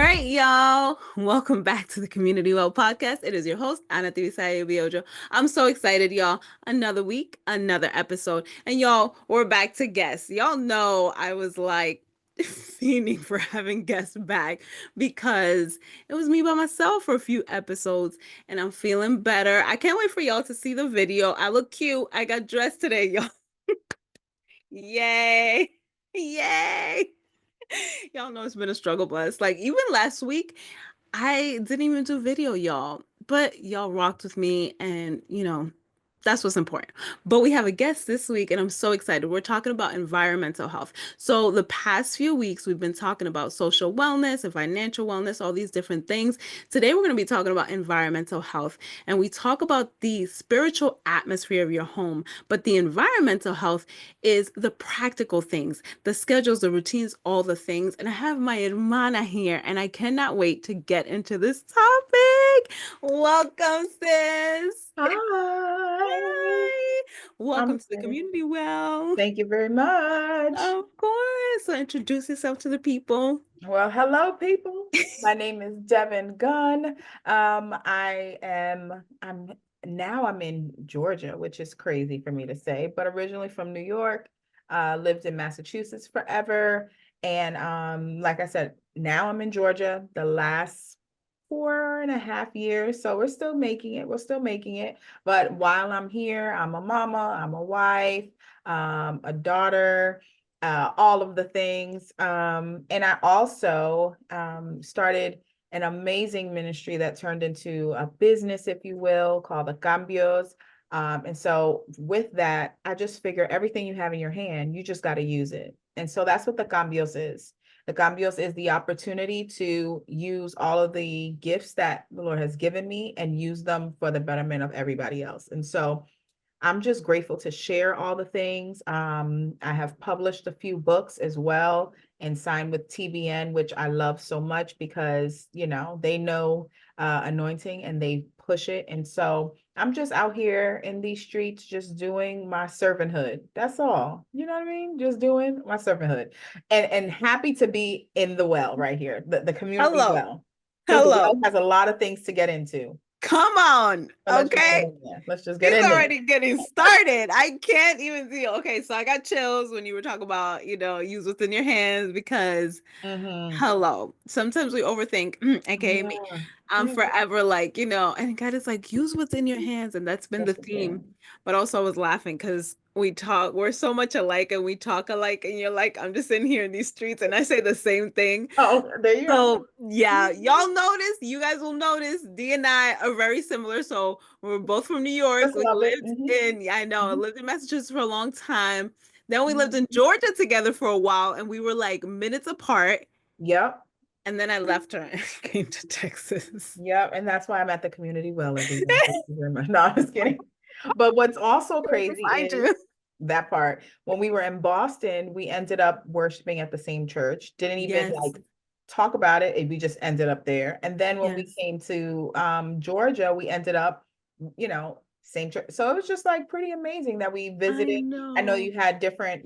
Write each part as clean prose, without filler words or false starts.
right, y'all. Welcome back to the Community Well podcast. It is your host, Ana Biojo. I'm so excited, y'all. Another week, another episode. And y'all, we're back to guests. Y'all know I was like fiending for having guests back because it was me by myself for a few episodes and I'm feeling better. I can't wait for y'all to see the video. I look cute. I got dressed today, y'all. Yay. Yay. Y'all know it's been a struggle, but it's like even last week, I didn't even do video, y'all. But y'all rocked with me, and that's what's important. But we have a guest this week, and I'm so excited. We're talking about environmental health. So the past few weeks, we've been talking about social wellness and financial wellness, all these different things. Today, we're going to be talking about environmental health, and we talk about the spiritual atmosphere of your home. But the environmental health is the practical things, the schedules, the routines, all the things. And I have my hermana here, and I cannot wait to get into this topic. Welcome, sis. Hi. Hi. I'm Welcome to the excited. community. Well, Thank you very much. of course. So introduce yourself to the people. Well, hello, people. My name is Devin Gunn. I'm now I'm in Georgia, which is crazy for me to say, but originally from New York, lived in Massachusetts forever. And like I said, now I'm in Georgia the last 4.5 years. So we're still making it. We're still making it. But while I'm here, I'm a mama, I'm a wife, a daughter, all of the things. And I also started an amazing ministry that turned into a business, if you will, called the Cambios. And so with that, I just figure everything you have in your hand, you just got to use it. And so that's what the Cambios is. The Cambios is the opportunity to use all of the gifts that the Lord has given me and use them for the betterment of everybody else. And so I'm just grateful to share all the things. I have published a few books as well and signed with TBN, which I love so much because, they know anointing and they push it. And so I'm just out here in these streets, just doing my servanthood. That's all. You know what I mean? Just doing my servanthood and happy to be in the well right here, the community Hello. well, because the Hello. well has a lot of things to get into. Come on. So let's just get Okay. in there. Let's just get She's in there. already getting started. I can't even see. Okay, so I got chills when you were talking about, use what's in your hands because Mm-hmm. hello. Sometimes we overthink, aka me. Yeah. I'm Yeah. forever like, and God is like, use what's in your hands. And that's been the Yes, it theme. is. But also I was laughing because we're so much alike and we talk alike. And you're like, I'm just in here in these streets and I say the same thing. Oh, there you are. So yeah, y'all notice, you guys will notice Dee and I are very similar. So we're both from New York. Just We love it. lived in, yeah, I know, I Mhm. lived in Massachusetts for a long time. Then we lived Mhm. in Georgia together for a while and we were like minutes apart. Yep. And then I left her and came to Texas. Yep. And that's why I'm at the community well, everyone. Thank you very much. No, I'm just kidding. But what's also Where to crazy find is you. that part. When we were in Boston, we ended up worshiping at the same church. Didn't even Yes, like talk about it. We just ended up there. And then when we yes. came to Georgia, we ended up, same church. So it was just like pretty amazing that we I visited. I know know. you had different,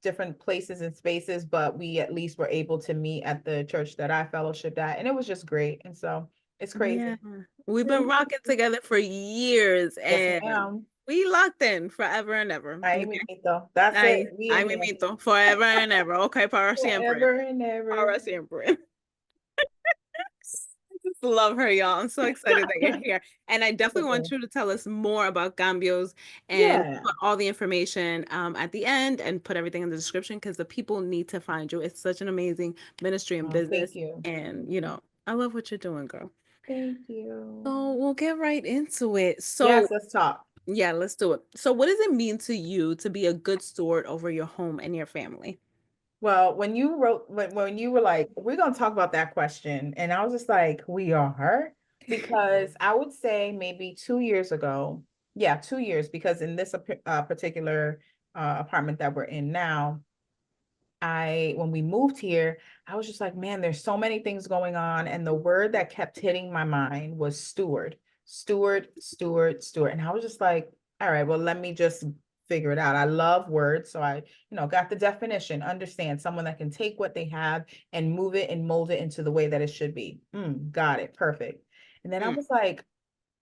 different places and spaces, but we at least were able to meet at the church that I fellowshipped at. And it was just great. And so it's Yeah. crazy. We've been rocking together for years Yes, and ma'am. we locked in forever and ever. Ahí Okay. mismito. That's it. Ay, We ay, in there mimito, forever and ever. Okay, para siempre. forever and ever. Para siempre. I just love her, y'all. I'm so excited that you're here. And I definitely want Okay. you to tell us more about Cambios and Yeah. put all the information at the end and put everything in the description because the people need to find you. It's such an amazing ministry and Oh, thank business. you. And, I love what you're doing, girl. Thank you. So we'll get right into it. Yes, So, let's talk. yeah, let's do it. So, what does it mean to you to be a good steward over your home and your family? Well, when you were like, we're gonna talk about that question, and I was just like, we are, because I would say maybe 2 years ago, yeah, 2 years, because in this particular apartment that we're in now, when we moved here, I was just like, man, there's so many things going on. And the word that kept hitting my mind was steward, steward, steward, steward. And I was just like, all right, well, let me just figure it out. I love words. So I, got the definition, understand someone that can take what they have and move it and mold it into the way that it should be. Got it. Perfect. And then I Mm, was like,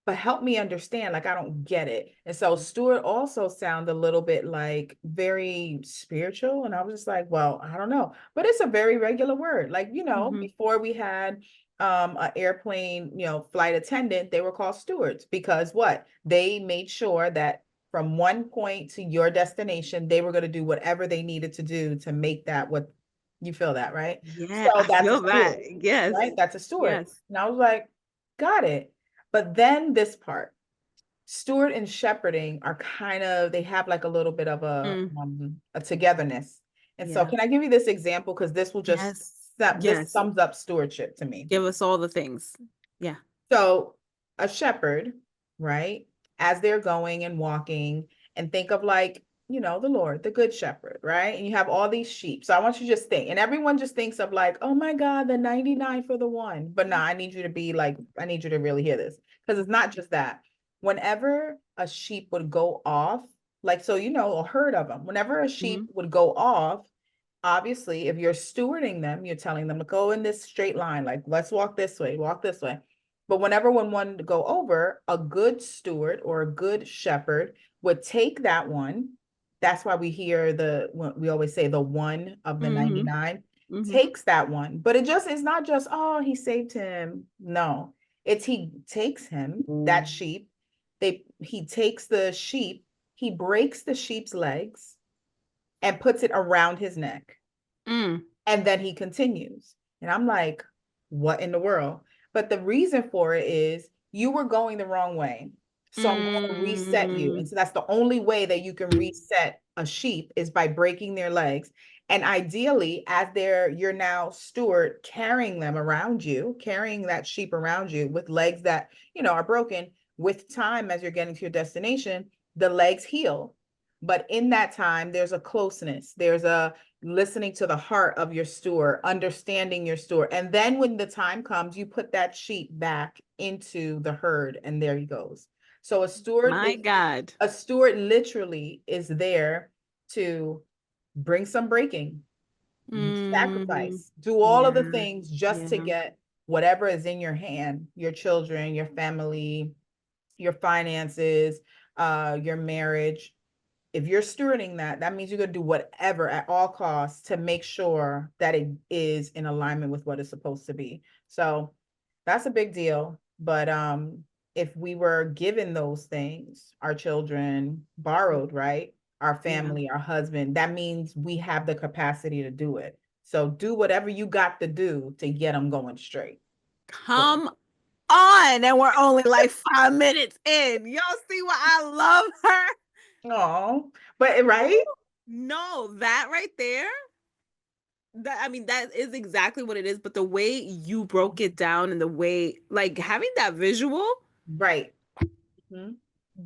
but help me understand, like I don't get it. And so Steward also sounded a little bit like very spiritual. And I was just like, well, I don't know. But it's a very regular word. Like, mhm. before we had an airplane, flight attendant, they were called stewards because what? They made sure that from one point to your destination, they were going to do whatever they needed to do to make that what you feel that, right? Yeah, I So that's a feel that. steward, right? Yes. That's a steward. Yes. And I was like, got it. But then this part, steward and shepherding are kind of, they have like a little bit of Mm, a togetherness. And so yeah. can I give you this example? Because this will just, Yes. this Yes. sums up stewardship to me. Give us all the things. Yeah. So a shepherd, right? As they're going and walking, and think of like, the Lord, the good shepherd, right? And you have all these sheep. So I want you to just think, and everyone just thinks of like, oh my God, the 99 for the one. But no, I need you to be like, I need you to really hear this because it's not just that. Whenever a sheep would go off, like, so, a herd of them, whenever a sheep Mhm. would go off, obviously, if you're stewarding them, you're telling them to go in this straight line, like, let's walk this way, walk this way. But whenever one wanted to go over, a good steward or a good shepherd would take that one. That's why we hear we always say the one of the Mhm. 99 Mhm. takes that one. But it's not just, oh, he saved him. No, it's he takes him, that sheep. He takes the sheep, he breaks the sheep's legs and puts it around his neck. Mm. And then he continues. And I'm like, what in the world? But the reason for it is you were going the wrong way. So I'm going to reset you. And Mm. so that's the only way that you can reset a sheep is by breaking their legs. And ideally, as you're now steward carrying them around you, carrying that sheep around you with legs that, are broken, with time as you're getting to your destination, the legs heal. But in that time, there's a closeness, there's a listening to the heart of your steward, understanding your steward. And then when the time comes, you put that sheep back into the herd, and there he goes. So My God. a steward literally is there to bring some breaking, Mm. sacrifice, do all of the Yeah. things just to Yeah. get whatever is in your hand, your children, your family, your finances, your marriage. If you're stewarding that, that means you're going to do whatever at all costs to make sure that it is in alignment with what it's supposed to be. So that's a big deal. But if we were given those things, our children borrowed, right? Our Yeah. family, our husband, that means we have the capacity to do it. So do whatever you got to do to get them going straight. Come on. And we're only like 5 minutes in. Y'all see why I love her? Oh, but right? No, that right there. That I mean, that is exactly what it is. But the way you broke it down and the way, like having that visual, Right. Mhm.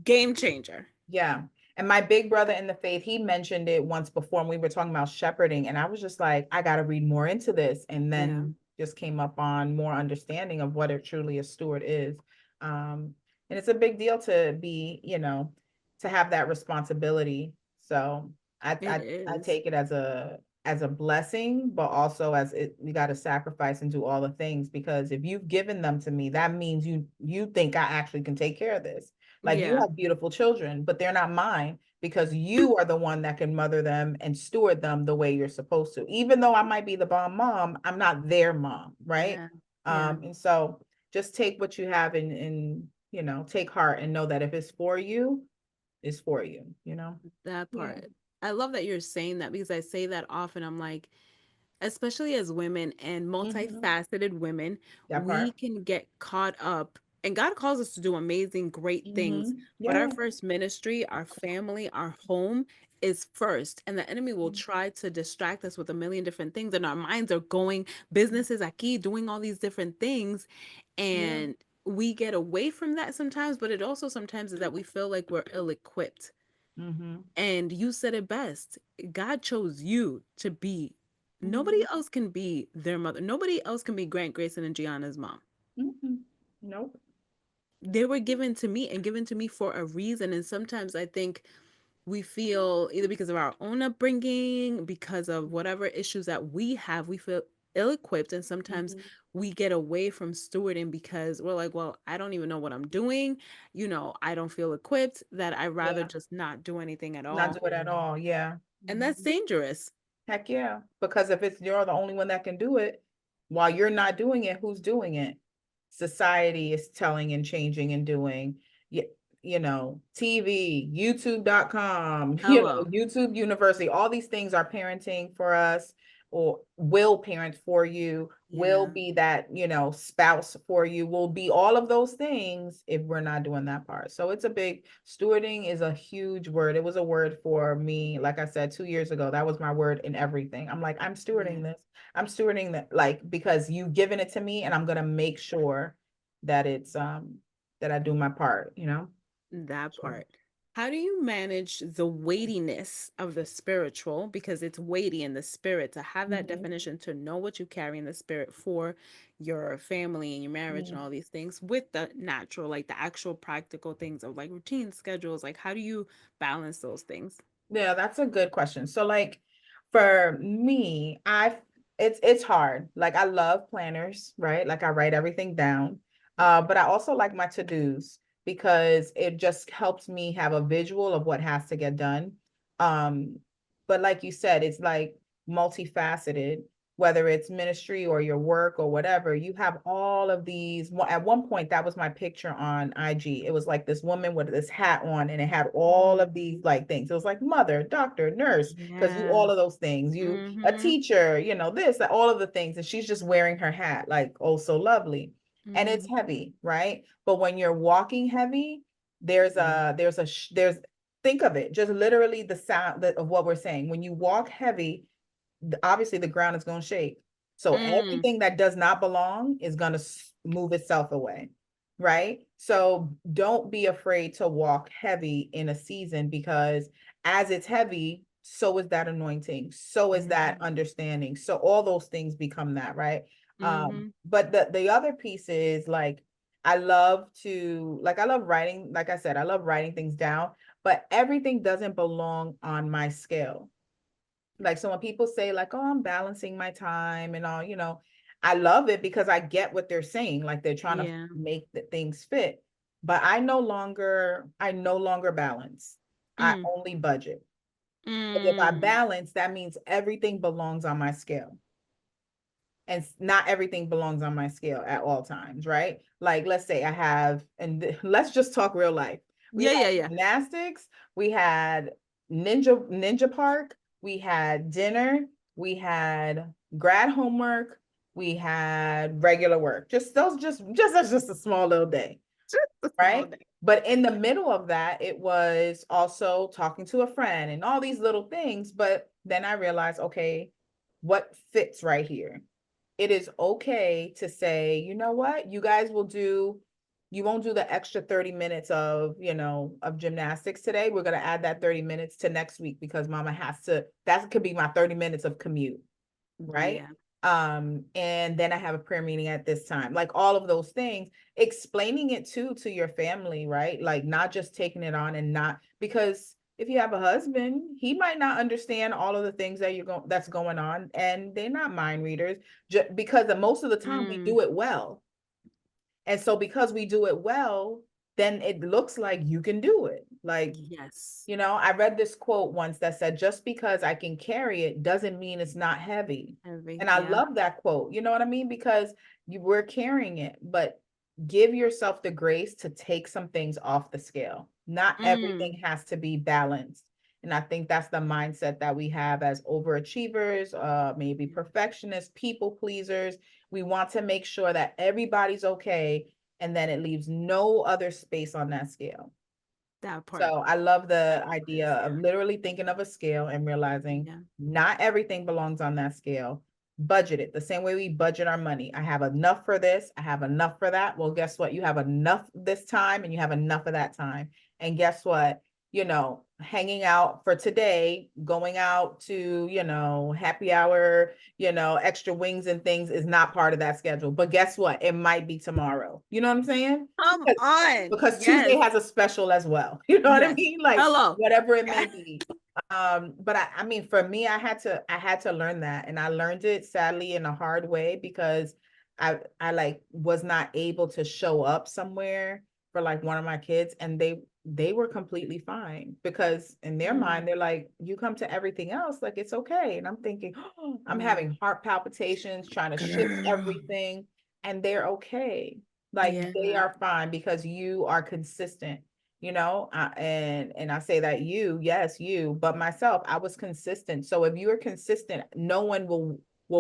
game changer. Yeah. And my big brother in the faith, he mentioned it once before, and we were talking about shepherding. And I was just like, I got to read more into this. And Yeah. then just came up on more understanding of what it truly a steward is. And it's a big deal to be, to have that responsibility. So It I is. take it as a blessing, but also as it, we got to sacrifice and do all the things, because if you've given them to me, that means you think I actually can take care of this. Like you Yeah. have beautiful children, but they're not mine because you are the one that can mother them and steward them the way you're supposed to. Even though I might be the bomb mom, I'm not their mom, right? Yeah. Yeah. And so just take what you have and take heart and know that if it's for you, it's for you. That Yeah. part. I love that you're saying that because I say that often. I'm like, especially as women and Hmm. multifaceted women, That we part. can get caught up. And God calls us to do amazing, great things. But our Yeah. first ministry, our family, our home is first. And the enemy will try to distract us with a million different things. And our minds are going, businesses aquí, doing all these different things. Yeah. And we get away from that sometimes. But it also sometimes is that we feel like we're ill equipped. Hmm. And you said it best. God chose you to be. Nobody Hmm. else can be their mother. Nobody else can be Grant, Grayson, and Gianna's mom. Hmm. Nope. They were given to me and given to me for a reason. And sometimes I think we feel either because of our own upbringing, because of whatever issues that we have, we feel ill-equipped, and sometimes Mhm. we get away from stewarding because we're like, well, I don't even know what I'm doing, I don't feel equipped, that I rather Yeah, just not do anything at not all. do it at all. Yeah. And that's Mhm. dangerous. Heck yeah. Because if it's you're the only one that can do it, while you're not doing it, who's doing it? Society is telling and changing and doing. You, TV, youtube.com, Hello. YouTube University, all these things are parenting for us or will parent for you, will Yeah. be that, spouse for you, will be all of those things if we're not doing that part. So it's a big stewarding is a huge word. It was a word for me, like I said, 2 years ago. That was my word in everything. I'm like, I'm stewarding Yeah. this. I'm stewarding that, like, because you've given it to me and I'm gonna make sure that it's that I do my part. That Sure. part. How do you manage the weightiness of the spiritual? Because it's weighty in the spirit, to have that Mhm. definition, to know what you carry in the spirit for your family and your marriage and Mhm. all these things, with the natural, like the actual practical things of like routine schedules. Like, how do you balance those things? Yeah, that's a good question. So like for me, it's hard. Like I love planners, right? Like I write everything down. But I also like my to-dos because it just helps me have a visual of what has to get done. Um, but like you said, it's like multifaceted, whether it's ministry or your work or whatever, you have all of these. At one point, that was my picture on IG. It was like this woman with this hat on, and it had all of Mm. these like things. It was like mother, doctor, nurse, because you Yeah. all of those things. You a Mm-hmm. teacher, this, all of the things, and she's just wearing her hat, like oh so lovely, and it's Mm. heavy, right? But when you're walking heavy, there's think of it, just literally the sound of what we're saying. When you walk heavy, obviously the ground is going to shake. So Mm. everything that does not belong is going to move itself away. Right. So don't be afraid to walk heavy in a season, because as it's heavy, so is that anointing. So is that Yeah. understanding. So all those things become that. Right. Mm-hmm. But the other piece is like, I love writing. Like I said, I love writing things down, but everything doesn't belong on my scale. Like, so when people say like, oh, I'm balancing my time and all, I love it because I get what they're saying. Like they're trying to Yeah. make the things fit. But I no longer balance. I Mm. only budget. Because if I Mm. balance, that means everything belongs on my scale. And not everything belongs on my scale at all times, right? Like, let's say I have, and let's just talk real life. We Yeah, had yeah, yeah. gymnastics, we had ninja park, we had dinner, we had grad homework, we had regular work. Just those, just that's just a small little day, Just a small right? day. But in the middle of that, it was also talking to a friend and all these little things. But then I realized, okay, what fits right here? It is okay to say, you know what, you won't do the extra 30 minutes of gymnastics today. We're going to add that 30 minutes to next week because mama has to, that could be my 30 minutes of commute, right? Yeah. And then I have a prayer meeting at this time. Like all of those things, explaining it to your family, right? Like not just taking it on and not, because if you have a husband, he might not understand all of the things that's going on, and they're not mind readers, just because most of the time we Mm. do it well. And so because we do it well, then it looks like you can do it. Like, Yes. I read this quote once that said, just because I can carry it doesn't mean it's not heavy. Heavy. And I Yeah. love that quote. You know what I mean? Because we're carrying it, but give yourself the grace to take some things off the scale. Not Mm. everything has to be balanced. And I think that's the mindset that we have as overachievers, maybe Yeah. perfectionists, people pleasers. We want to make sure that everybody's okay, and then it leaves no other space on that scale. That part. So I love I the love idea this. of Yeah. literally thinking of a scale and realizing Yeah. not everything belongs on that scale. Budget it the same way we budget our money. I have enough for this. I have enough for that. Well, guess what? You have enough this time and you have enough of that time. And guess what? hanging out for today, going out to, happy hour, extra wings and things is not part of that schedule. But guess what? It might be tomorrow. You know what I'm saying? Come on. Because Tuesday Yes. has a special as well. You know what I Yes. mean? Like Hello. whatever it may be. But I mean, for me, I had to learn that, and I learned it sadly in a hard way because I like was not able to show up somewhere for like one of my kids, and they were completely fine because in their mind they're like, you come to everything else, like it's okay. And I'm thinking, oh, I'm Mm. having heart palpitations, trying to shift Girl. everything, and they're okay. Like they Yeah. are fine because you are consistent, and I say that yes, you, but myself, I was consistent. So if you are consistent, no one will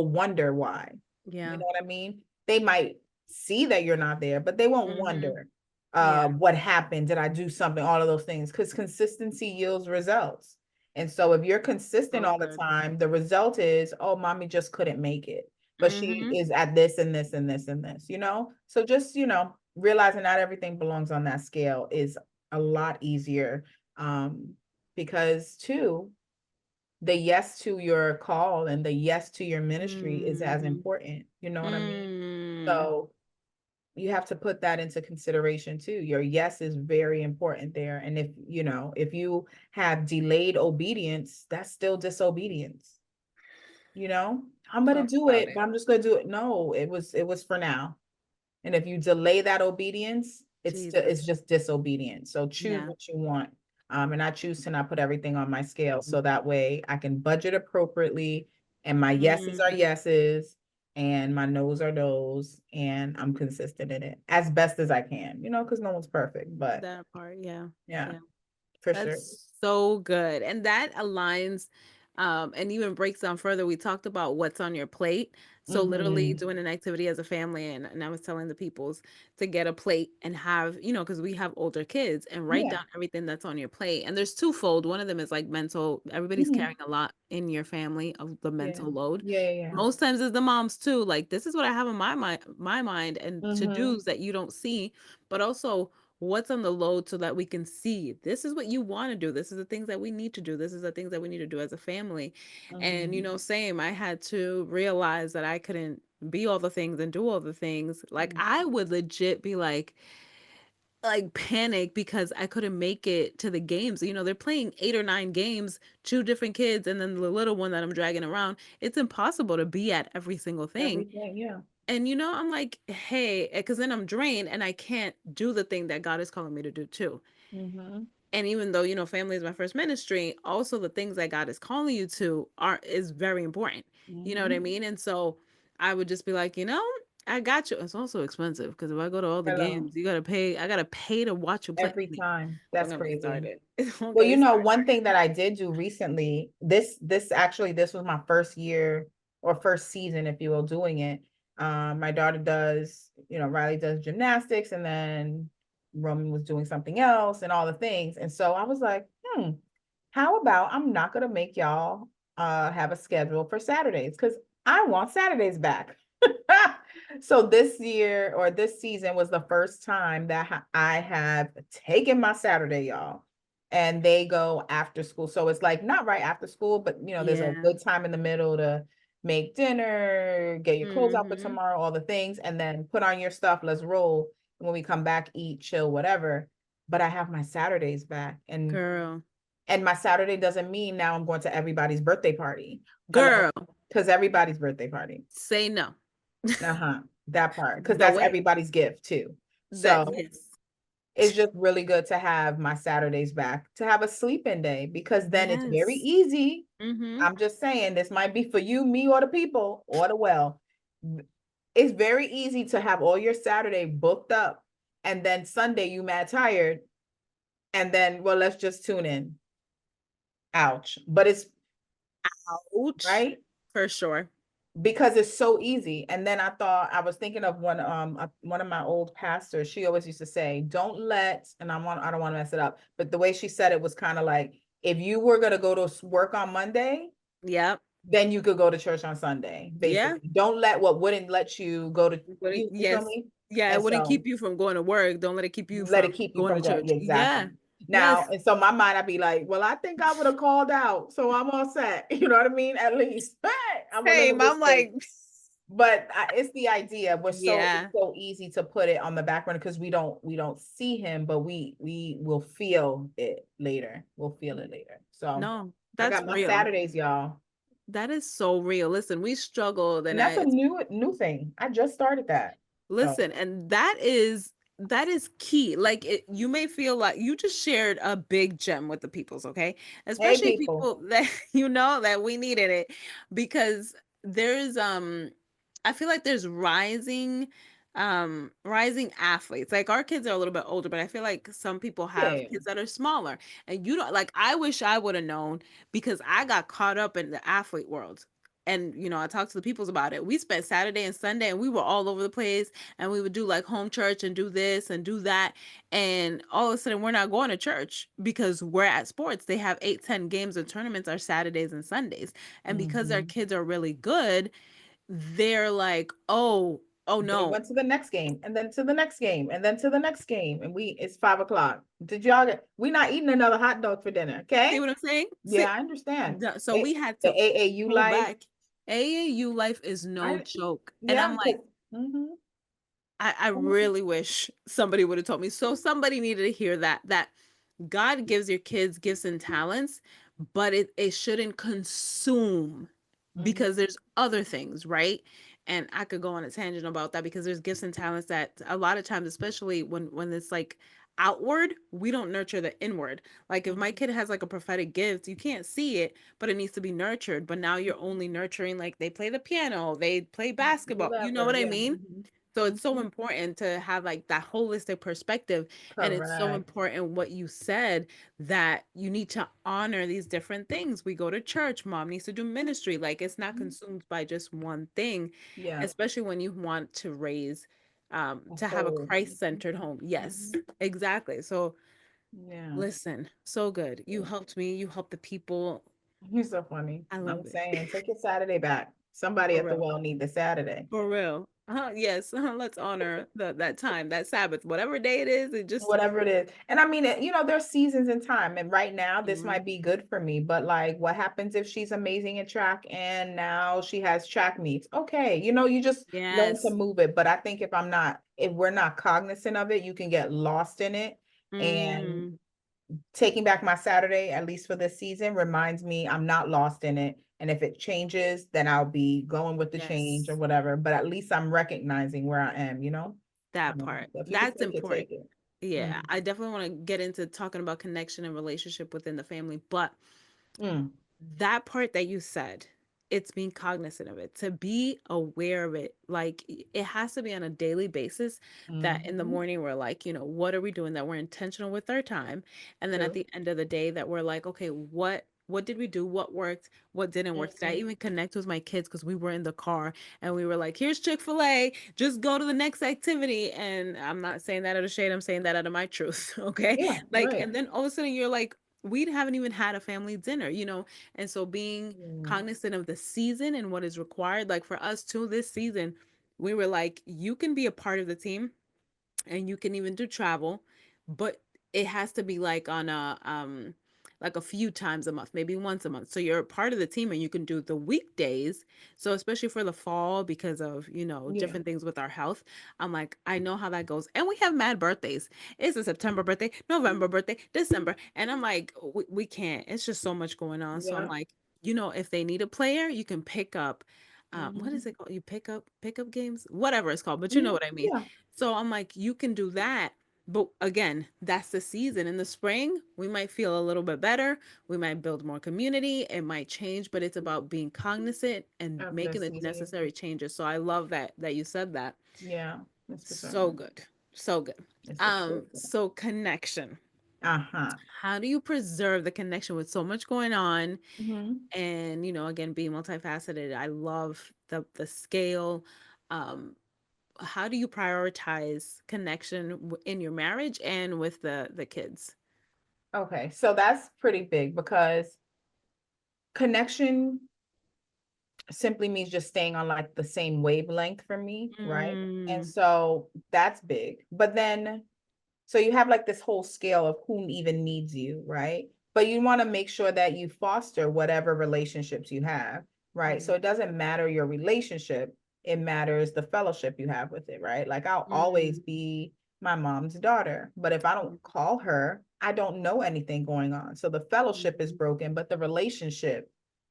wonder why. You Yeah. know what I mean? They might see that you're not there, but they won't Hmm. wonder Yeah. what happened, did I do something, all of those things, because consistency yields results. And so if you're consistent So all the good. time, the result is, oh, mommy just couldn't make it, but she Hmm. is at this and this and this and this. So just, realizing not everything belongs on that scale is a lot easier, um, because too, the yes to your call and the yes to your ministry is as Hmm. important. You know what I mean? Mm. So you have to put that into consideration too. Your yes is very important there. And if you have delayed obedience, that's still disobedience. You know, I'm gonna Talk do about it, it. but I'm just gonna do it. No, it was for now. And if you delay that obedience, it's Jesus. just disobedience. So choose Yeah. what you want. And I choose to not put everything on my scale. So that way I can budget appropriately and my yeses are Mm. yeses and my no's are no's. And I'm consistent in it as best as I can, because no one's perfect. But That part. Yeah. yeah, Yeah. for sure. That's so good. And that aligns and even breaks down further. We talked about what's on your plate. So literally Hmm. doing an activity as a family and I was telling the peoples to get a plate and have, because we have older kids and write Yeah. down everything that's on your plate. And there's twofold. One of them is like mental, everybody's Hmm. carrying a lot in your family of the Yeah. mental load. Yeah. Yeah. Most times is the moms too. Like this is what I have in my mind and Yeah. Hmm. to-dos that you don't see, but also what's on the load so that we can see this is what you want to do, this is the things that we need to do, this is the things that we need to do as a family. And Hmm. same, I had to realize that I couldn't be all the things and do all the things. Like I would legit be like panic because I couldn't make it to the games. They're playing 8 or 9 games, two different kids and then the little one that I'm dragging around. It's impossible to be at every single thing. Everything. Yeah. And I'm like, hey, because then I'm drained and I can't do the thing that God is calling me to do too. Hmm. And even though, family is my first ministry, also the things that God is calling you to is very important. You know what I Hmm. mean? And so I would just be like, I got you. It's also expensive because if I go to all the Hello. games, you gotta pay. I gotta pay to watch you play. Every time. Don't That's get me crazy. started. Don't Well, get me started. one thing that I did do recently, this was my first year or first season, if you will, doing it. My daughter does, Riley does gymnastics, and then Roman was doing something else and all the things. And so I was like, how about I'm not gonna make y'all have a schedule for Saturdays because I want Saturdays back. So this year or this season was the first time that I have taken my Saturday, y'all, and they go after school. So it's like not right after school, but there's a Yeah. good time in the middle to make dinner, get your clothes out for Mm-hmm. tomorrow, all the things, and then put on your stuff. Let's roll. When we come back, eat, chill, whatever. But I have my Saturdays back, Girl. and my Saturday doesn't mean now I'm going to everybody's birthday party. Hello, Girl. because everybody's birthday party. Say no. Uh-huh. That part, because The that's way everybody's gift too. that So yes. it's just really good to have my Saturdays back, to have a sleep-in day, because then it's very Yes. easy. Mm-hmm. I'm just saying, this might be for you, me, or the people, or the well. It's very easy to have all your Saturday booked up, and then Sunday you mad tired, and then, well, let's just tune in. Ouch. But it's Ouch. right. For sure. Because it's so easy. And then I was thinking of one of my old pastors. She always used to say, don't let, and I don't want to mess it up, but the way she said it was kind of like, if you were going to go to work on Monday, Yep. then you could go to church on Sunday. Yeah. Basically, don't let what wouldn't let you go to, you feel Yes. me? Yeah, it And wouldn't so keep you from going to work. Don't let it keep you let from it keep you going to from going. church. Yeah, exactly. Yeah. Now, Yes. and so my mind, I'd be like, well, I think I would have called out. So I'm all set. You know what I mean? At least I'm a little Same. I'm distant. like, But it's the idea. It's yeah. so easy to put it on the back burner because we don't see him, but we will feel it later. We'll feel it later. So No, I that's got my real. Saturdays, y'all. That is so real. Listen, we struggled And and that's a I new thing. I just started that. So listen, and that is key. Like you may feel like you just shared a big gem with the peoples, okay? hey Especially people. people that that we needed it because there's I feel like there's rising athletes. Like our kids are a little bit older, but I feel like some people have Yeah. kids that are smaller. And you know, like I wish I would have known because I got caught up in the athlete world. And I talked to the peoples about it. We spent Saturday and Sunday and we were all over the place and we would do like home church and do this and do that. And all of a sudden we're not going to church because we're at sports. They have 8, 10 games and tournaments are Saturdays and Sundays. And because our Mhm. kids are really good, they're like, oh They no. went to the next game and then to the next game and then to the next game. And it's 5 o'clock. Did y'all we not eating another hot dog for dinner? See Okay. what I'm saying? Yeah, See, I understand. so It, we had the to AAU pull life. back. AAU life is no I joke. And yeah, I'm like, because mhm. I really wish somebody would have told me. So somebody needed to hear that God gives your kids gifts and talents, but it shouldn't consume because Mhm. there's other things, right? And I could go on a tangent about that because there's gifts and talents that a lot of times, especially when it's like outward, we don't nurture the inward. Like if my Mhm. kid has like a prophetic gift, you can't see it, but it needs to be nurtured. But now you're only nurturing like they play the piano, they play basketball. You know Whatever. what I Yeah. mean? Mhm. So it's so Mhm. important to have like that holistic perspective. And it's so Correct. important what you said that you need to honor these different things. We go to church, mom needs to do ministry. Like it's not Mhm. consumed by just one thing, Yeah. especially when you want to raise, A to have a whole. Christ-centered home. Yes, Mhm. exactly. So Yeah. listen, so good. You helped me, you helped the people. You're so funny. I I'm love it. saying, take your Saturday back. Somebody For at the real. well need the Saturday. For real. Yes. Let's honor that time, that Sabbath, whatever day it is. It just Whatever it is. And I mean, there's seasons and time. And right now, this Mhm. might be good for me. But like, what happens if she's amazing at track and now she has track meets? Okay, you just learn to Yes. move it. But I think if we're not cognizant of it, you can get lost in it. And Mm, taking back my Saturday, at least for this season, reminds me I'm not lost in it. And if it changes, then I'll be going with the change or yes. whatever. But at least I'm recognizing where I am. That part. So if you could That's take it, important. take it. Yeah, Mm, I definitely want to get into talking about connection and relationship within the family, but mm, that part that you said, it's being cognizant of it, to be aware of it. Like it has to be on a daily basis that in the mhm. morning we're like, what are we doing, that we're intentional with our time. And then at True. the end of the day that we're like, okay, what did we do? What worked? What didn't work? Did I Mhm. even connect with my kids? Because we were in the car and we were like, here's Chick-fil-A, just go to the next activity. And I'm not saying that out of shade, I'm saying that out of my truth. Okay. Yeah, Like, right. and then all of a sudden you're like, we haven't even had a family dinner, and so being Mm, cognizant of the season and what is required, like for us too, this season, we were like, you can be a part of the team and you can even do travel, but it has to be like on a like a few times a month, maybe once a month. So you're a part of the team and you can do the weekdays. So especially for the fall, because of, yeah. different things with our health, I'm like, I know how that goes. And we have mad birthdays. It's a September birthday, November birthday, December. And I'm like, we can't. It's just so much going on. So I'm Yeah. like, if they need a player, you can pick up what is Mhm. it called? You pick up games, whatever it's called, but you know Mhm. what I mean. Yeah. So I'm like, you can do that. But again, that's the season. In the spring, we might feel a little bit better. We might build more community. It might change, but it's about being cognizant and Of the making the season. necessary changes. So I love that you said that. Yeah. It's for So certain. good. So good. It's for sure. So connection. Uh-huh. How do you preserve the connection with so much going on? Mhm. And, again, being multifaceted. I love the scale. Um, how do you prioritize connection in your marriage and with the kids? Okay. So that's pretty big because connection simply means just staying on like the same wavelength for me, right? And Mm, so that's big. But then So you have like this whole scale of whom even needs you, right? But you want to make sure that you foster whatever relationships you have, right? So Mm, it doesn't matter your relationship, it matters the fellowship you have with it, right? Like I'll always mm, be my mom's daughter, but if I don't mm, call her, I don't know anything going on. So the fellowship is mhm. broken, but the relationship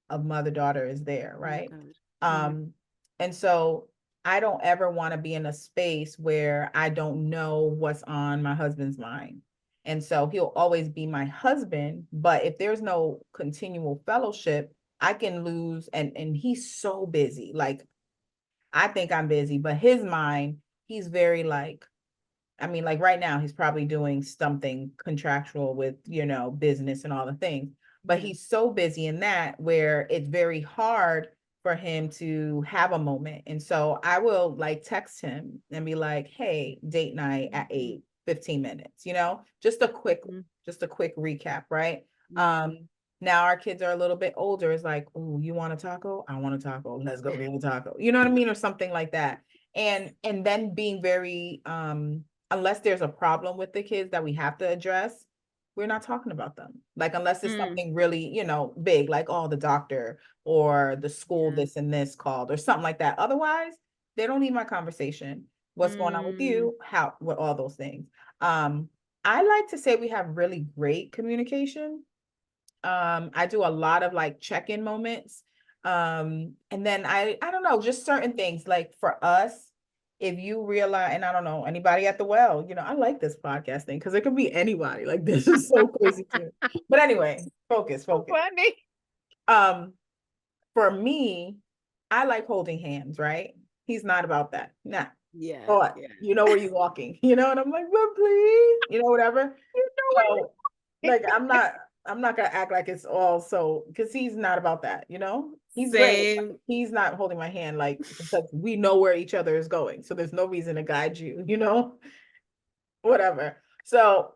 of mother-daughter is there, Oh my right? God. Mm, Um, and so I don't ever want to be in a space where I don't know what's on my husband's mind. And so he'll always be my husband, but if there's no continual fellowship, I can lose, and he's so busy. Like I think I'm busy, but his mind, he's very like, I mean, like right now, he's probably doing something contractual with, business and all the things, but yeah. he's so busy in that where it's very hard for him to have a moment. And so I will like text him and be like, hey, date night at Mhm, 8, 15 minutes, just a quick recap, right? mhm, Um, Now our kids are a little bit older. It's like, oh, you want a taco? I want a taco. Let's go get a taco. You know what I mean? Or something like that. And then being very unless there's a problem with the kids that we have to address, we're not talking about them. Like, unless it's mm, something really, big, like, oh, the doctor or the school, yeah. this and this called or something like that. Otherwise, they don't need my conversation. What's going on with Mm, you? How, what, all those things. Um, I like to say we have really great communication. I do a lot of like check-in moments. And then I don't know, just certain things like for us, if you realize, and I don't know, anybody at the well, I like this podcast thing because it could be anybody. Like this is so crazy too. But anyway, focus, so focus. funny. Um, for me, I like holding hands, right? He's not about that. Nah. Yeah, But yeah. you know where you walking, and I'm like, but please, whatever. You know So what? like I'm not gonna act like it's all so because he's not about that, He's great. Same. He's not holding my hand like because we know where each other is going. So there's no reason to guide you, whatever. So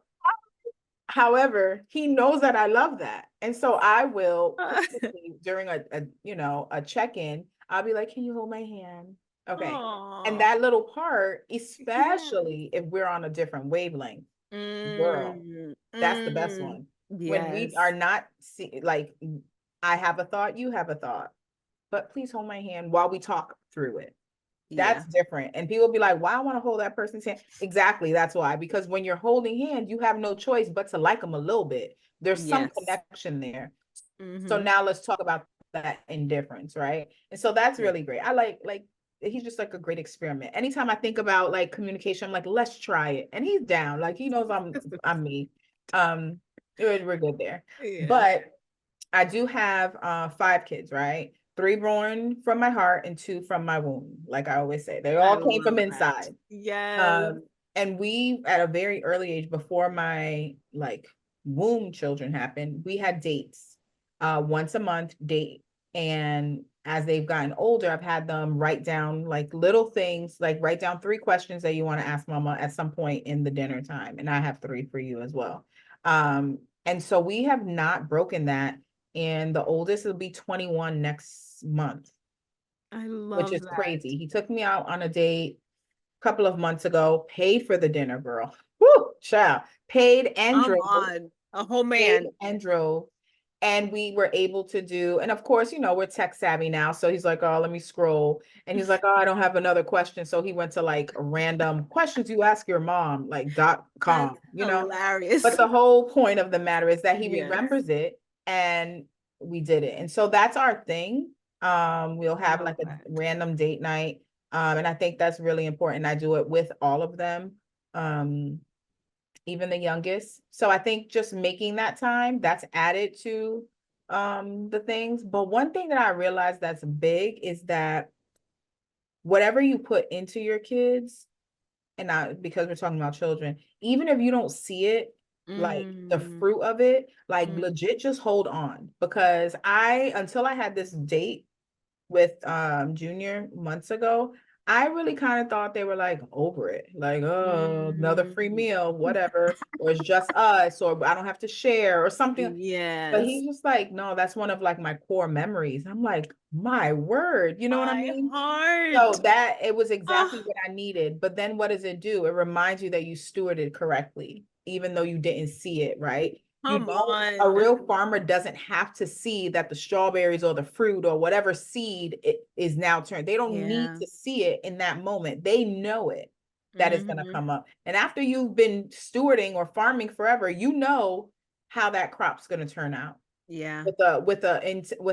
however, he knows that I love that. And so I will purposely during a check-in, I'll be like, can you hold my hand? Okay. And Oh, that little part, yeah. especially if we're on a different wavelength, girl, Mm, that's the best mm. one. When we are Yes. not like I have a thought, you have a thought, but please hold my hand while we talk through it. Yeah. That's different. And people be like, why I want to hold that person's hand? Exactly. That's why. Because when you're holding hands, you have no choice but to like them a little bit. There's some Yes. connection there. So Mm-hmm. now let's talk about that indifference, right? And so that's Yeah. really great. I like he's just like a great experiment. Anytime I think about like communication, I'm like, let's try it. And he's down. Like he knows I'm me. Um, we're good there. Yeah. But I do have 5 kids, right? 3 born from my heart and 2 from my womb. Like I always say, they I all came from love that. inside. Yes. And we, at a very early age, before my like womb children happened, we had dates, once a month date. And as they've gotten older, I've had them write down like little things, like write down 3 questions that you want to ask mama at some point in the dinner time. And I have 3 for you as well. And so we have not broken that. And the oldest will be 21 next month, I which love is that. crazy. He took me out on a date couple of months ago, paid for the dinner, girl. Woo, child. Paid and Come drove, on. A whole paid man. and drove. And we were able to do, and of course, we're tech savvy now. So he's like, oh, let me scroll. And he's like, oh, I don't have another question. So he went to like random questions you ask your mom, like That's .com. But hilarious. the whole point of the matter is that he Yes. remembers it and we did it. And so that's our thing. We'll I have love like a that. random date night. And I think that's really important. I do it with all of them, um, even the youngest. So I think just making that time, that's added to the things. But one thing that I realized that's big is that whatever you put into your kids, and I because we're talking about children, even if you don't see it, like the Mm, fruit of it, like mm, legit just hold on. Because until I had this date with Junior months ago, I really kind of thought they were like over it, like, oh, another free Mm. meal, whatever, or it's just us, or I don't have to share, or something. But Yes. he's just like, no, that's one of like my core memories. I'm like, my word, you know what I My mean? So heart. that it was exactly Ah, what I needed. But then what does it do? It reminds you that you stewarded correctly, even though you didn't see it, right? You come don't, a on. real farmer doesn't have to see that the strawberries or the fruit or whatever seed it is now turned. They don't need Yeah. to see it in that moment. They know it that is going to Hmm. come up. And after you've been stewarding or farming forever, you know how that crop's going to turn out Yeah. with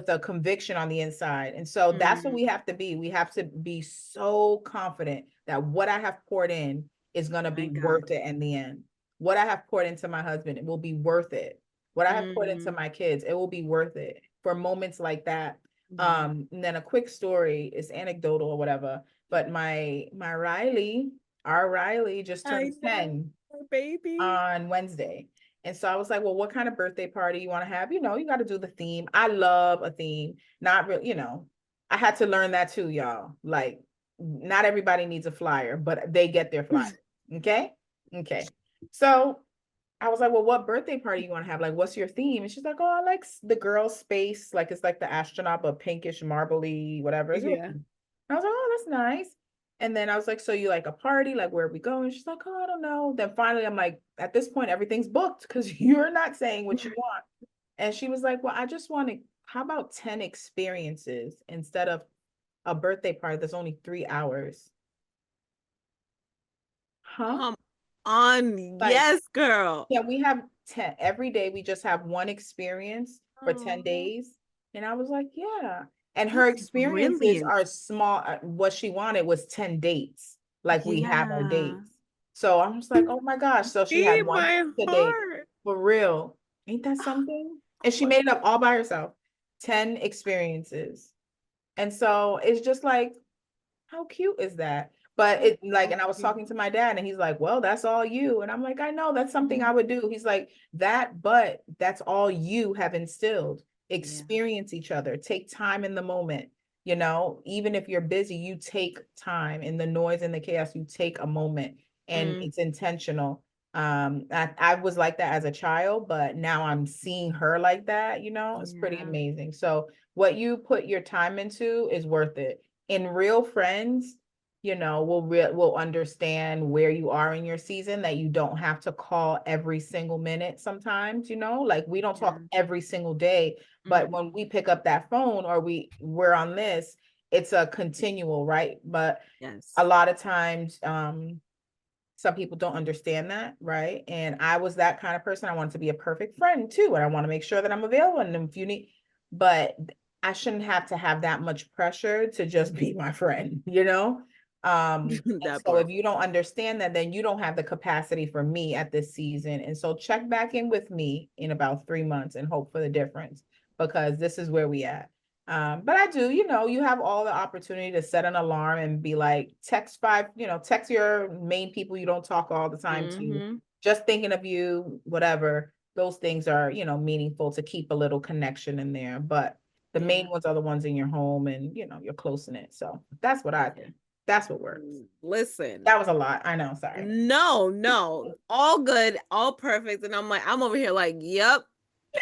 a conviction on the inside. And so that's what Mm, we have to be. We have to be so confident that what I have poured in is going to my be God. worth it in the end. What I have poured into my husband, it will be worth it. What I have poured into Mm, my kids, it will be worth it for moments like that. yeah. And then a quick story is anecdotal or whatever, but my Riley, our Riley just I turned know, 10 baby. on Wednesday. And so I was like, well, what kind of birthday party you want to have? You got to do the theme. I love a theme. Not really, I had to learn that too, y'all. Like, not everybody needs a flyer, but they get their flyer. Okay. Okay. So I was like, well, what birthday party you want to have? Like, what's your theme? And she's like, oh, I like the girl space. Like, it's like the astronaut, but pinkish, marbly, whatever. Yeah. I was like, oh, that's nice. And then I was like, so you like a party? Like, where are we going? She's like, oh, I don't know. Then finally, I'm like, at this point, everything's booked because you're not saying what you want. And she was like, well, I just want to, how about 10 experiences instead of a birthday party that's only 3 hours? Huh? Come on. Like, Yes, girl. yeah, we have 10 every day. We just have one experience for 10 Oh, days. And I was like, yeah. And her that's experiences brilliant. are small. What she wanted was 10 dates, like we have our Yeah. dates. So I'm just like, oh my gosh. So she Be had one my today heart. for real. Ain't that something? And she made it up all by herself. 10 experiences. And so it's just like, how cute is that? But That's it like, so and I was cute. talking to my dad, and he's like, well, that's all you. And I'm like, I know that's something I Mhm. would do. He's like, but that's all you have instilled. Yeah. Experience each other, take time in the moment. Even if you're busy, you take time in the noise and the chaos, you take a moment and Mm, it's intentional. I was like that as a child, but now I'm seeing her like that, it's pretty yeah. amazing. So what you put your time into is worth it. In real friends, will understand where you are in your season, that you don't have to call every single minute sometimes, like we don't talk Yeah. every single day, but Mm, when we pick up that phone or we're on this, it's a continual, right? But a yes. lot of times, some people don't understand that, right? And I was that kind of person. I wanted to be a perfect friend too, and I want to make sure that I'm available. And if you need, but I shouldn't have to have that much pressure to just be my friend, And That so if part. you don't understand that, then you don't have the capacity for me at this season. And so check back in with me in about 3 months and hope for the difference, because this is where we at. But I do, you have all the opportunity to set an alarm and be like, text your main people you don't talk all the time to, Hmm. just thinking of you, whatever. Those things are, meaningful to keep a little connection in there. But the Yeah. main ones are the ones in your home and, you're close in it. So that's what I Yeah. think. That's what works. Listen. That was a lot. I know. Sorry. No, no. All good, all perfect. And I'm like, I'm over here like, yep,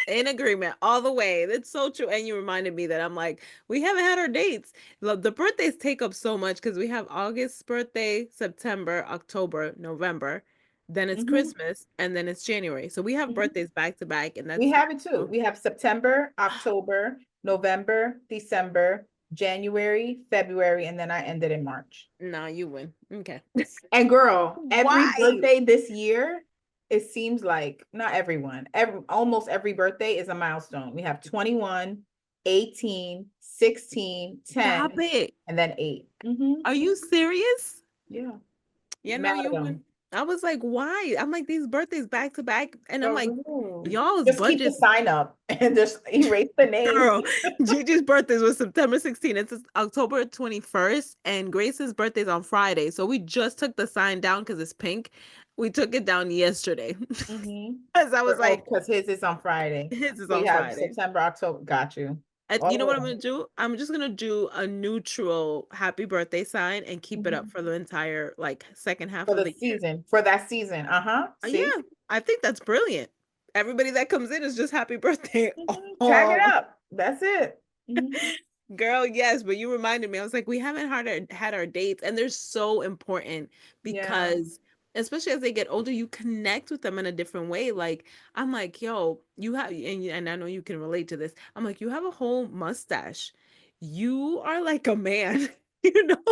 in agreement all the way. That's so true. And you reminded me that I'm like, we haven't had our dates. The birthdays take up so much because we have August's birthday, September, October, November, then it's Mhm, Christmas, and then it's January. So we have mhm. birthdays back to back, and We that's have it too. We have September, October, November, December, January, February, and then I ended in March. no, you win. Okay. And girl, every Why? birthday this year, it seems like not everyone, almost every birthday is a milestone. We have 21, 18, 16, Stop 10, it. and then 8. Mhm. Are you serious? Yeah. Yeah, no, Mad at you win. them. I was like, why? I'm like, these birthdays back to back. And I'm For like, real. y'all's Just keep the budget. sign up and just erase the names. Girl, Gigi's birthday was September 16th. It's October 21st, and Grace's birthday's on Friday. So we just took the sign down because it's pink. We took it down yesterday. Mm-hmm. Because I was like, Because his is on Friday. his is So on you have Friday. September, October. Got you. You know what Oh, I'm gonna do? I'm just gonna do a neutral happy birthday sign and keep it up mhm. for the entire like second half For of the the year. season, for that season. Uh-huh. See? Yeah, I think that's brilliant. Everybody that comes in is just happy birthday. Mhm. Tag it Oh, up. That's it. Mhm. girl, yes, but you reminded me. I was like, we haven't had our dates, and they're so important Yeah. because especially as they get older, you connect with them in a different way. Like, I'm like, yo, you have, and I know you can relate to this. I'm like, you have a whole mustache. You are like a man, you know?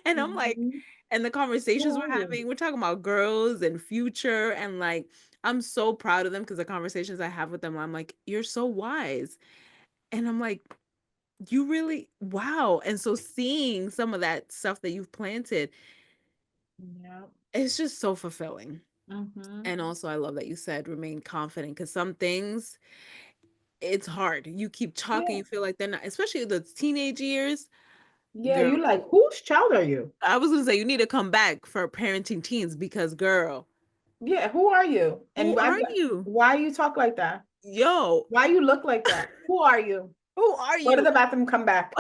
And I'm like, Mhm. and the Who conversations are we're you? having, we're talking about girls and future, and like, I'm so proud of them because the conversations I have with them, I'm like, you're so wise. And I'm like, you really, wow. And so seeing some of that stuff that you've planted, Yeah. it's just so fulfilling. Mhm. And also, I love that you said remain confident because some things, it's hard. You keep talking, Yeah. you feel like they're not, especially the teenage years. Yeah, Girl, you like, whose child are you? I was gonna say you need to come back for parenting teens because, girl, Yeah, who are you? And who are you? why you talk like that? Yo, Why you look like that? Who are you? who are Go to you? the bathroom, come back.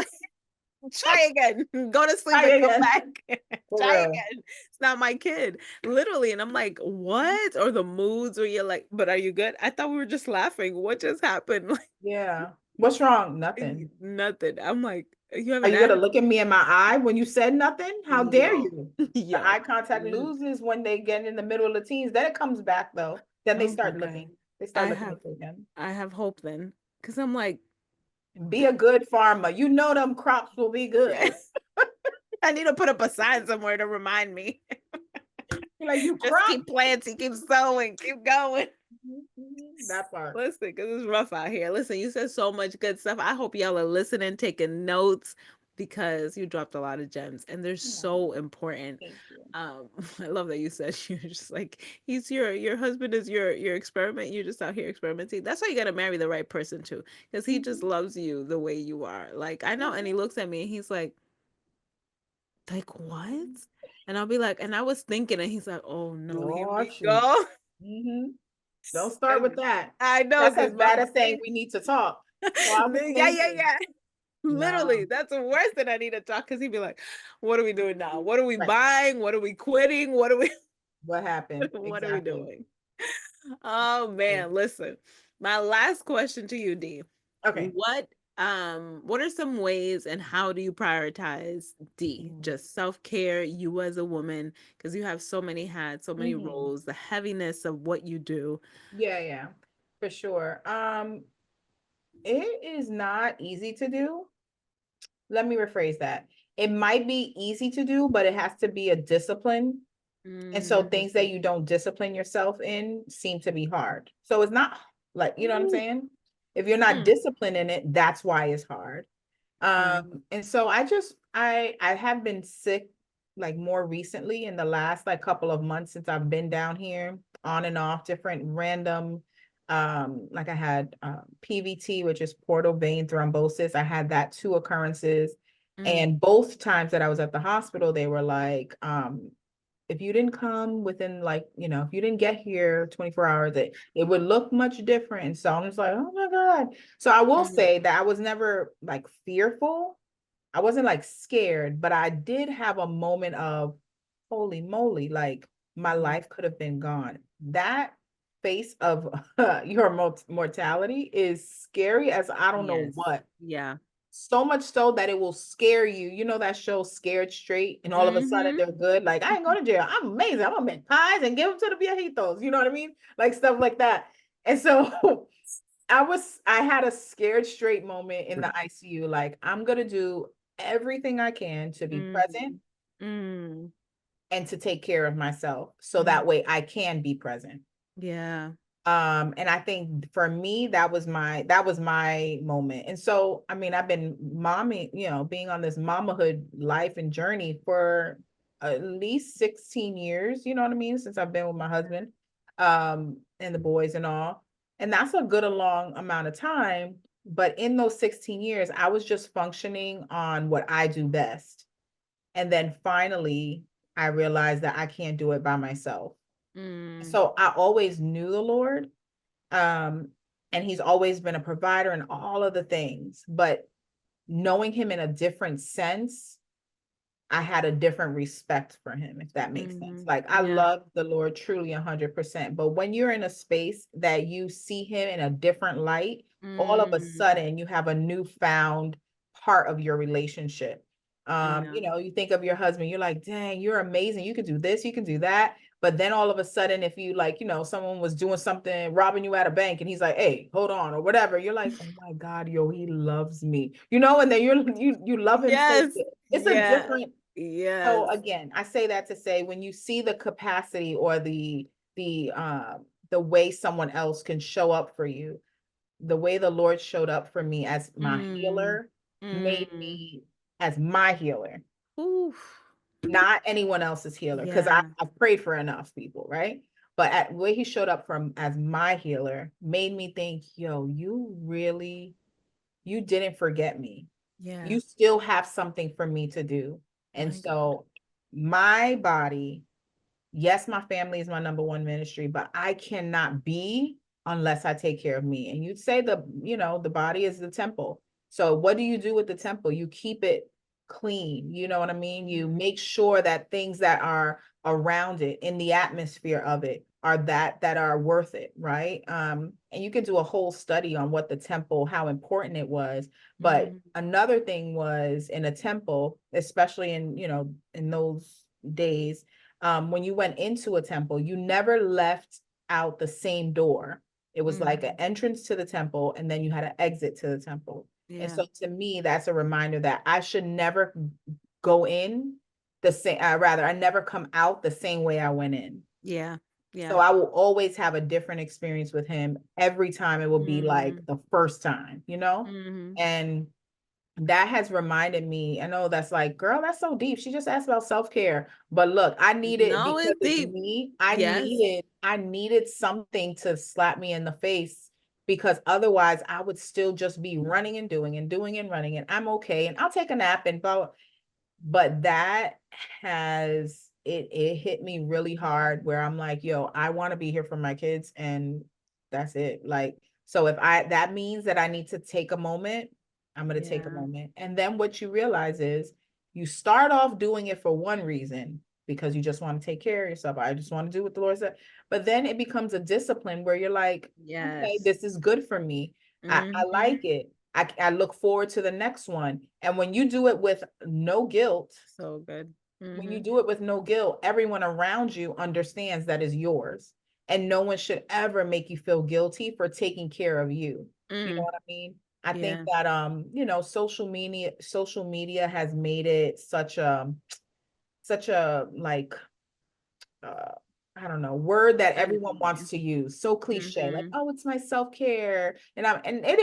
Try again. Go to sleep Try and come again. back. For Try real. again. It's not my kid. Literally. And I'm like, what? Or the moods where you're like, but are you good? I thought we were just laughing. What just happened? Yeah. What's wrong? Like Nothing. nothing. I'm like, you have Are an you gonna attitude. look at me in my eye when you said nothing? How dare Yo. you? The Yo. eye contact loses when they get in the middle of the teens. Then it comes back though. Then they Oh my start God. looking. They I start looking have at you again. I have hope then. Cause I'm like, Be a good farmer. You know them crops will be yeah. good. I need to put up a sign somewhere to remind me. You're like, you Just crop. keep planting, keep sowing, keep going. That part. Listen, because it's rough out here. Listen, you said so much good stuff. I hope y'all are listening, taking notes, because you dropped a lot of gems and they're No, so important. thank you. I love that you said you're just like he's your husband is your experiment. You're just out here experimenting. That's why you gotta marry the right person too, because he just Mhm. loves you the way you are. Like I know, and he Mhm. looks at me and he's like what? And I'll be like, and I was thinking, and he's like, oh no, here Oh, we shoot. go. Hmm. Don't start with And that. I know, That's because as my bad as saying brain, we need to talk. So I was yeah, yeah, thinking, yeah. Literally, no, that's worse than I need to talk because he'd be like, "What are we doing now? What are we right. buying? What are we quitting? What are we? What happened? What are we Exactly. doing?" Oh man, listen. My last question to you, Dee. Okay. What are some ways and how do you prioritize D? Just self-care, you as a woman, because you have so many hats, so many Mm-hmm. roles, the heaviness of what you do. Yeah, yeah, for sure. It is not easy to do. Let me rephrase that. It might be easy to do, but it has to be a discipline. And so Mm. things that you don't discipline yourself in seem to be hard. So it's not like, you know what I'm Ooh. saying? If you're not Mm. disciplined in it, that's why it's hard. Mm. And so I have been sick like more recently in the last like couple of months since I've been down here on and off different random like I had PVT, which is portal vein thrombosis. I had that 2 occurrences. Mm. And both times that I was at the hospital, they were like, if you didn't come within like, if you didn't get here 24 hours, it would look much different. And so I'm just like, oh my God. So I will Mm. say that I was never like fearful. I wasn't like scared, but I did have a moment of holy moly, like my Mm. life could have been gone. That face of your mortality is scary as I don't know Yes. what. Yeah. So much so that it will scare you. You know that show Scared Straight, and all of a sudden Mm-hmm. they're good. Like, I ain't going to jail. I'm amazing. I'm gonna make pies and give them to the viejitos. You know what I mean? Like stuff like that. And so I had a Scared Straight moment in the ICU. Like, I'm gonna do everything I can to be present Mm. Mm. and to take care of myself so Mm. that way I can be present. Yeah. And I think for me that was my moment. And so I mean I've been momming, being on this mamahood life and journey for at least 16 years, you know what I mean, since I've been with my husband, and the boys and all. And that's a good a long amount of time, but in those 16 years I was just functioning on what I do best. And then finally I realized that I can't do it by myself. Mm. So I always knew the Lord. Um, and he's always been a provider and all of the things. But knowing him in a different sense, I had a different respect for him, if that makes sense. Mhm. Like I Yeah. love the Lord truly 100%. But when you're in a space that you see him in a different light, all of a Mm. sudden you have a newfound part of your relationship. Yeah. You think of your husband, you're like, dang, you're amazing. You can do this, you can do that. But then all of a sudden, if you like, someone was doing something, robbing you at a bank, and he's like, hey, hold on, or whatever, you're like, oh my God, yo, he loves me. And then you love him so Yes. good. It's a Yeah. different. So Yes. again, I say that to say when you see the capacity or the the way someone else can show up for you, the way the Lord showed up for me as my Mm. healer made Mm. me as my healer, Oof. not anyone else's healer, because Yeah. I've prayed for enough people, right? But at the way he showed up from as my healer made me think, yo, you didn't forget me. Yeah. You still have something for me to do. And My God. so my body, yes, my family is my number one ministry, but I cannot be unless I take care of me. And you'd say the body is the temple. So what do you do with the temple? You keep it clean. You know what I mean? You Mhm. make sure that things that are around it in the atmosphere of it are that are worth it, right? And you can do a whole study on what the temple, how important it was. But Mhm. another thing was in a temple, especially in those days, when you went into a temple, you never left out the same door. It was like an Mhm. entrance to the temple, and then you had an exit to the temple. And Yeah. so to me, that's a reminder that I should never go in the same, rather, I never come out the same way I went in. Yeah. So Yeah. I will always have a different experience with him. Every time it will be like Mhm. the first time, Mhm. And that has reminded me. I know that's like, girl, that's so deep. She just asked about self-care. But look, I need it No, because it's it's deep. me. Yes. I needed something to slap me in the face, because otherwise I would still just be running and doing and doing and running, and I'm okay. And I'll take a nap and blah. But that it hit me really hard, where I'm like, yo, I want to be here for my kids, and that's it. Like, so if I that means that I need to take a moment, I'm going to take a Yeah. moment. And then what you realize is you start off doing it for one reason, because you just want to take care of yourself. I just want to do what the Lord said. But then it becomes a discipline where you're like, okay, Yes. this is good for me. I Mhm. like it. I look forward to the next one. And when you do it with no guilt, So good. when you Mhm. do it with no guilt, everyone around you understands that is yours. And no one should ever make you feel guilty for taking care of you. You know Mm. what I mean? I think Yeah. that social media has made it such a like uh I don't know, word that everyone Everything. wants to use. So cliche, like, Mhm. oh, it's my self-care. And it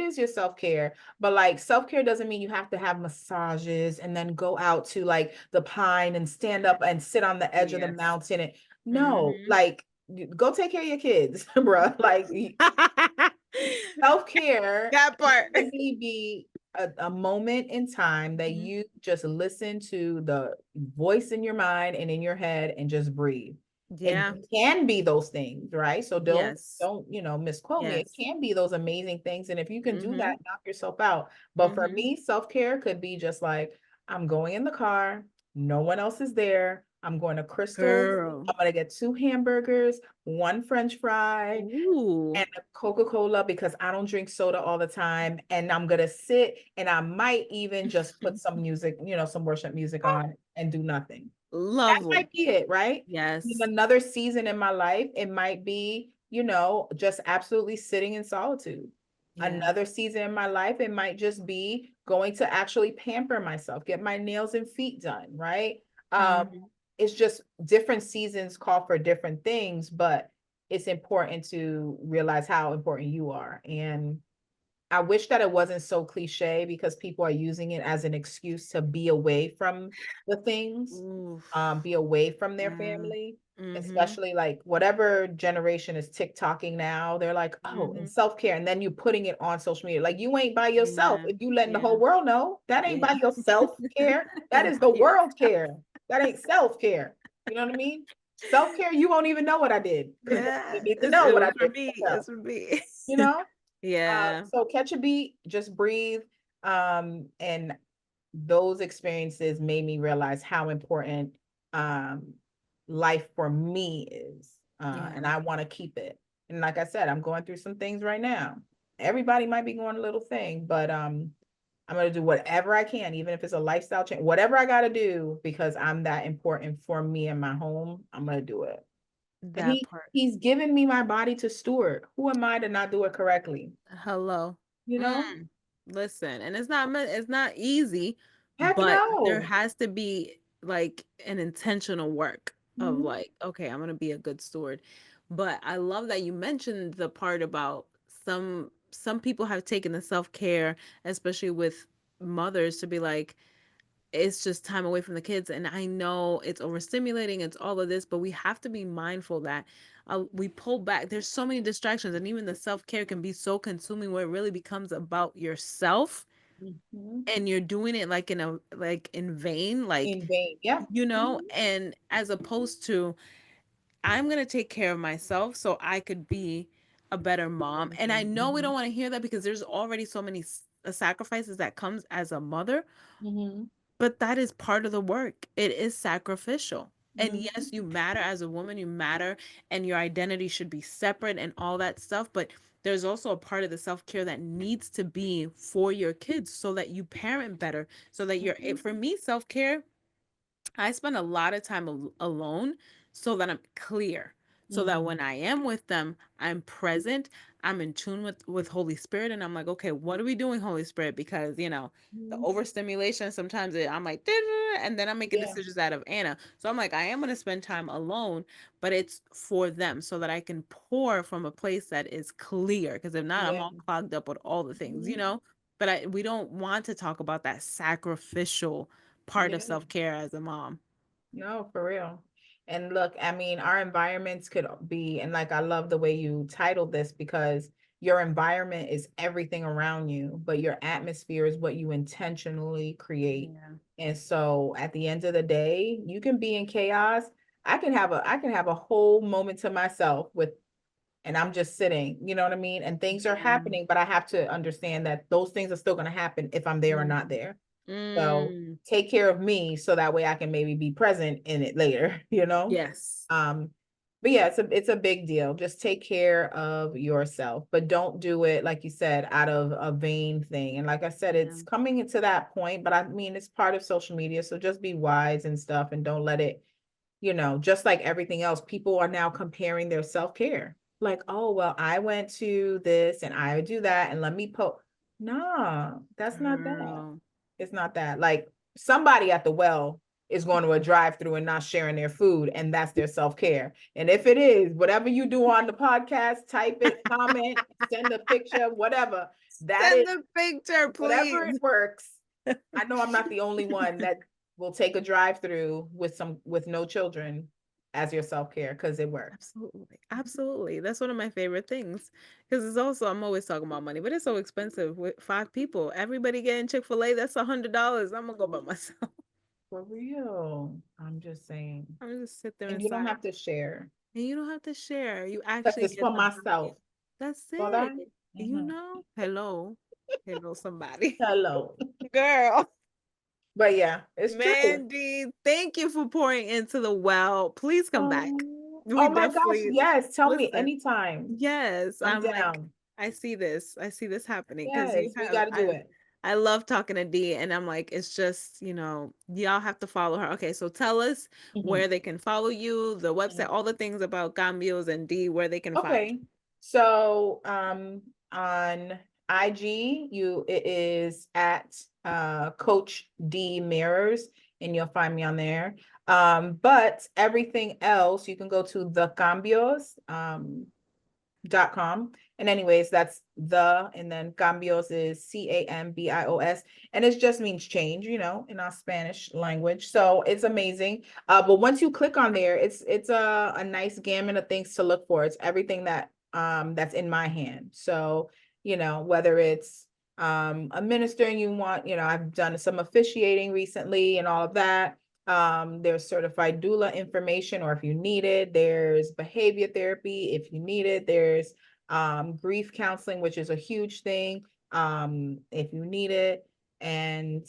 is your self-care. But like self-care doesn't mean you have to have massages and then go out to like the pine and stand up and sit on the edge of the Yes. mountain. And no, Mhm. like go take care of your kids, bro. Like self-care That can part. simply be a moment in time that Mhm. you just listen to the voice in your mind and in your head and just breathe. It Yeah. can be those things, right? So don't Yes. don't misquote me. It Yes. can be those amazing things. And if you can do that, Mhm. knock yourself out. But for Mhm. me, self-care could be just like, I'm going in the car, no one else is there. I'm going to Crystal's. Girl. I'm gonna get 2 hamburgers, one French fry, Ooh. and a Coca-Cola, because I don't drink soda all the time. And I'm gonna sit, and I might even just put some music, some worship music on and do nothing. That Lovely. might be it, right? In Yes. another season in my life, it might be, just absolutely sitting in solitude. Yeah. Another season in my life, it might just be going to actually pamper myself, get my nails and feet done, right? Um, Mhm. it's just different seasons call for different things, but it's important to realize how important you are. And I wish that it wasn't so cliche, because people are using it as an excuse to be away from the things, Oof. be away from their Yeah. family, Mhm. especially like whatever generation is TikToking now. They're like, oh, and Mhm. self-care. And then you putting it on social media. Like, you ain't by yourself. Yeah. If you letting the Yeah. whole world know, that ain't Yeah. by your self-care. That Ain't is by the yourself. world care. That ain't self-care. You know what I mean? Self-care, you won't even know what I did because you Yeah, need to know it what I was for did me. for myself, It's for me. you know? Yeah, So catch a beat, just breathe. And those experiences made me realize how important um life for me is. And yeah, I want to keep it. And like I said, I'm going through some things right now. Everybody might be going a little thing, but I'm gonna do whatever I can, even if it's a lifestyle change, whatever I gotta do, because I'm that important for me and my home, I'm gonna do it. And that part. he's given me my body to steward. Who am I to not do it correctly? Hello. You know? Mm. Listen, and it's not easy, Heck but there no. has to be like an intentional work of Mhm. like, okay, I'm gonna be a good steward. But I love that you mentioned the part about some people have taken the self-care, especially with mothers, to be like, it's just time away from the kids. And I know it's overstimulating, it's all of this, but we have to be mindful that we pull back. There's so many distractions, and even the self-care can be so consuming where it really becomes about yourself, Mhm. and you're doing it like in vain, like, In vain. Yeah. Mhm. and as opposed to, I'm gonna take care of myself so I could be a better mom. And I know we don't Mhm. want to hear that because there's already so many sacrifices that comes as a mother, Mhm. but that is part of the work. It is sacrificial. And yes, Mhm. you matter as a woman, you matter, and your identity should be separate and all that stuff. But there's also a part of the self care that needs to be for your kids so that you parent better. So that Mhm. for me, self care, I spend a lot of time alone so that I'm clear. So that Mhm. when I am with them, I'm present, I'm in tune with Holy Spirit, and I'm like, okay, what are we doing, Holy Spirit? Because the Mhm. overstimulation sometimes I'm like, and then I'm making Yeah. decisions out of Anna. So I'm like, I am going to spend time alone, but it's for them so that I can pour from a place that is clear. Because if not, I'm Yeah. all clogged up with all the things. Mhm. But we don't want to talk about that sacrificial part of Yeah. self-care as a mom. No, for real. And look, I mean, our environments could be, and like I love the way you titled this because your environment is everything around you, but your atmosphere is what you intentionally create. Yeah. And so at the end of the day, you can be in chaos. I can have a whole moment to myself with and I'm just sitting, you know what I mean? And things are Yeah. happening, but I have to understand that those things are still going to happen if I'm there or not Mm. there. So Mm. take care of me so that way I can maybe be present in it later, you know? Yes. Um, but yeah, it's a big deal. Just take care of yourself, but don't do it, like you said, out of a vain thing. And like I said, Yeah. it's coming into that point, but I mean, it's part of social media. So just be wise and stuff and don't let it, just like everything else, people are now comparing their self-care. Like, oh, well, I went to this and I do that and let me post. Nah, that's not that. Girl. It's not that. Like somebody at the well is going to a drive-through and not sharing their food, and that's their self-care. And if it is, whatever you do on the podcast, type it, comment, send a picture, whatever. That is Send the picture, whatever it please. works. I know I'm not the only one that will take a drive-through with no children as your self-care because it works. Absolutely. Absolutely. That's one of my favorite things. Because it's also, I'm always talking about money, but it's so expensive with 5 people. Everybody getting Chick-fil-A, that's $100. I'm gonna go by myself. For real. I'm just saying. I'm gonna just sit there And you don't inside. have to share And you don't have to share. You because actually it's get for the value. myself. That's For that? it. Mhm. Hello. Hello, somebody. Hello. Girl. But yeah, it's true. Mandy, thank you for pouring into the well. Please come back. We Oh my gosh, definitely yes. Tell me listen. anytime. Yes, I'm I'm like, down. I see this happening because you Yes, we have, got to do it. I love talking to Dee, and I'm like, it's just, y'all have to follow her. Okay, so tell us Mhm. where they can follow you, the website, Mhm. all the things about Cambios and Dee, where they can find Okay. So on IG, it is at Coach D Mirrors, and you'll find me on there. But everything else, you can go to the Cambios. .com. And anyways, that's and then cambios is Cambios. And it just means change, in our Spanish language. So it's amazing. But once you click on there, it's a nice gamut of things to look for. It's everything that's in my hand. So, whether it's a minister and you want, I've done some officiating recently and all of that. There's certified doula information, or if you need it, there's behavior therapy. If you need it, there's grief counseling, which is a huge thing. If you need it. And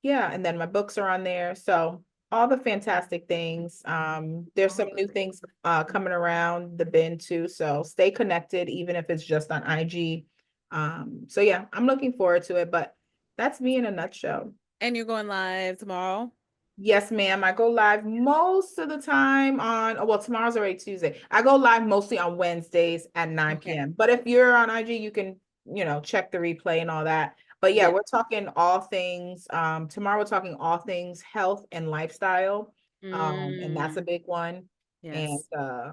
yeah, and then my books are on there. So all the fantastic things. There's All some the new things. things coming around the bin too. So stay connected, even if it's just on IG. So yeah, I'm looking forward to it, but that's me in a nutshell. And you're going live tomorrow? Yes, ma'am. I go live most of the time on, oh, well, tomorrow's already Tuesday. I go live mostly on Wednesdays at 9 Okay. p.m. But if you're on IG, you can, check the replay and all that. But yeah, Yeah. we're talking all things. Tomorrow we're talking all things health and lifestyle. And that's a Mm, big one. And yes.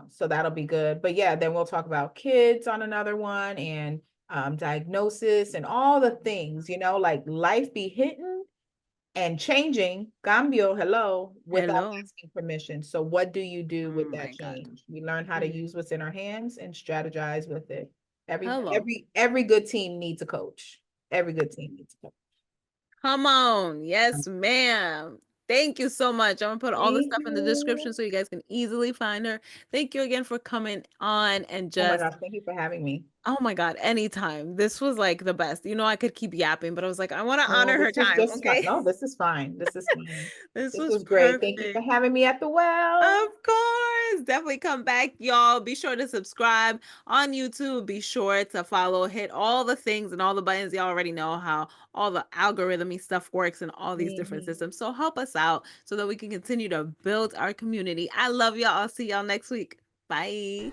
so that'll be good. But yeah, then we'll talk about kids on another one, and diagnosis and all the things, like life be hitting and changing, cambio, hello, without Hello. asking permission. So what do you do Oh with that my God. change? We learn how to Mm. use what's in our hands and strategize with it. Every Hello. every every good team needs a coach. Every good team needs a coach. Come on. Yes, ma'am. Thank you so much. I'm gonna put all the Thank stuff in the description you. so you guys can easily find her. Thank you again for coming on and Oh my just, gosh, thank you for having me. oh my God, anytime. This was like the best. I could keep yapping, but I was like, I want to No, honor her this was time. just fine. Okay. No, this is fine. This is fine. This This was was great. Thank you for perfect. having me at the well. Of course. Definitely come back, y'all. Be sure to subscribe on YouTube. Be sure to follow, hit all the things and all the buttons. Y'all already know how all the algorithmy stuff works and all these different Mhm. systems. So help us out so that we can continue to build our community. I love y'all. I'll see y'all next week. Bye.